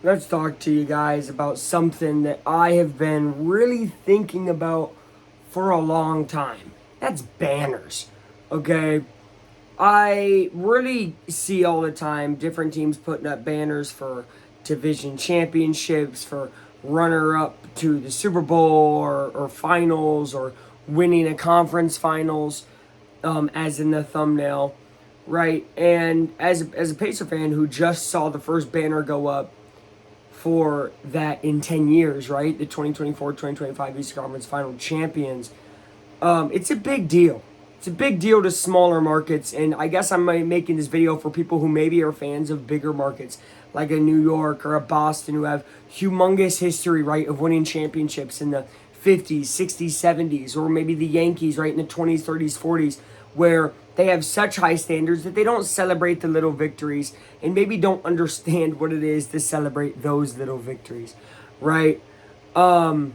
Let's talk to you guys about something that I have been really thinking about for a long time. That's banners. Okay? I really see all the time different teams putting up banners for division championships, for runner up to the Super Bowl or finals, or winning a conference finals, as in the thumbnail, right? And as a Pacer fan who just saw the first banner go up for that in 10 years, right? The 2024-2025 Eastern Conference Final champions. It's a big deal. It's a big deal to smaller markets, and I guess I'm making this video for people who maybe are fans of bigger markets, like a New York or a Boston, who have humongous history, right, of winning championships in the 50s, 60s, 70s, or maybe the Yankees, right, in the 20s, 30s, 40s, where they have such high standards that they don't celebrate the little victories and maybe don't understand what it is to celebrate those little victories, right? The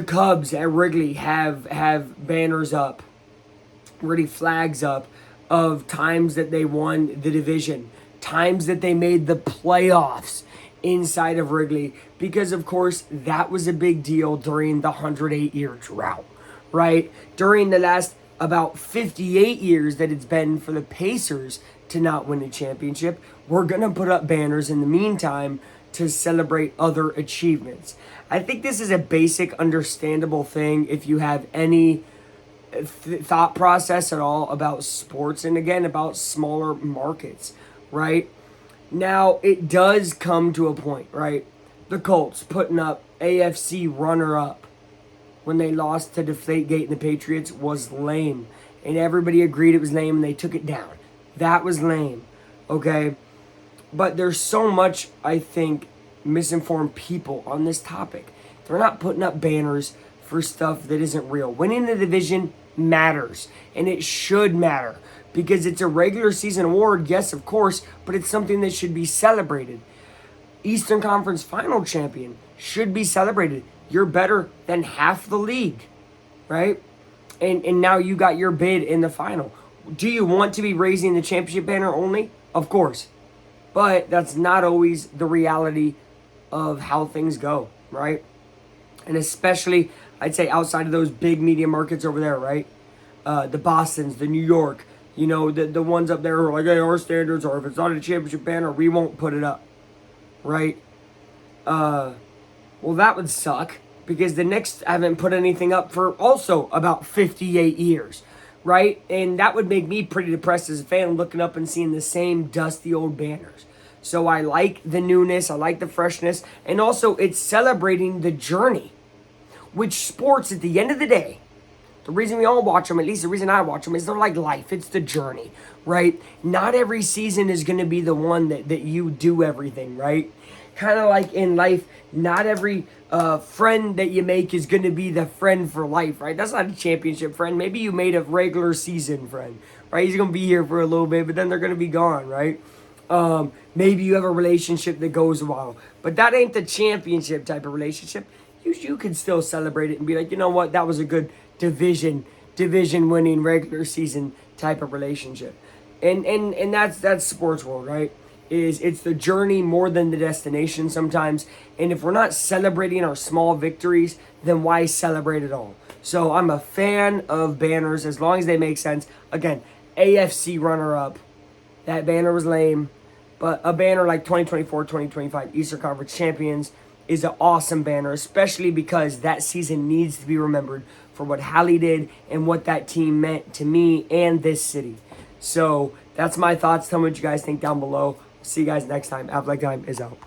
Cubs at Wrigley have banners up, really flags up, of times that they won the division, times that they made the playoffs inside of Wrigley, because of course that was a big deal during the 108-year drought, right? During the last about 58 years that it's been for the Pacers to not win a championship, we're going to put up banners in the meantime to celebrate other achievements. I think this is a basic, understandable thing if you have any thought process at all about sports, and again about smaller markets, right? Now it does come to a point, right? The Colts putting up AFC runner up when they lost to Deflategate and the Patriots was lame, and everybody agreed it was lame and they took it down. That was lame, okay? But there's so much, I think, misinformed people on this topic. They're not putting up banners for stuff that isn't real. Winning the division matters, and it should matter because it's a regular season award, yes, of course, but it's something that should be celebrated. Eastern Conference Final champion should be celebrated. You're better than half the league, right? And now you got your bid in the final. Do you want to be raising the championship banner only? Of course. But that's not always the reality of how things go, right? And especially, I'd say, outside of those big media markets over there, right? The Bostons, the New York, the ones up there who are like, hey, our standards are, if it's not a championship banner, we won't put it up, right? Well, that would suck because the Knicks haven't put anything up for also about 58 years, right? And that would make me pretty depressed as a fan looking up and seeing the same dusty old banners. So I like the newness, I like the freshness, and also it's celebrating the journey, which sports at the end of the day, the reason we all watch them, at least the reason I watch them, is they're like life. It's the journey, right? Not every season is going to be the one that you do everything, right? Kind of like in life, not every friend that you make is going to be the friend for life, right? That's not a championship friend. Maybe you made a regular season friend, right? He's going to be here for a little bit, but then they're going to be gone, right? Maybe you have a relationship that goes a while, but that ain't the championship type of relationship. You can still celebrate it and be like, you know what, that was a good division winning regular season type of relationship. And that's sports world, right? It's the journey more than the destination sometimes. And if we're not celebrating our small victories, then why celebrate at all? So I'm a fan of banners as long as they make sense. Again, AFC runner up. That banner was lame, but a banner like 2024-2025 Eastern Conference Champions is an awesome banner, especially because that season needs to be remembered for what Hallie did and what that team meant to me and this city. So that's my thoughts. Tell me what you guys think down below. See you guys next time. Have a good time. Is out.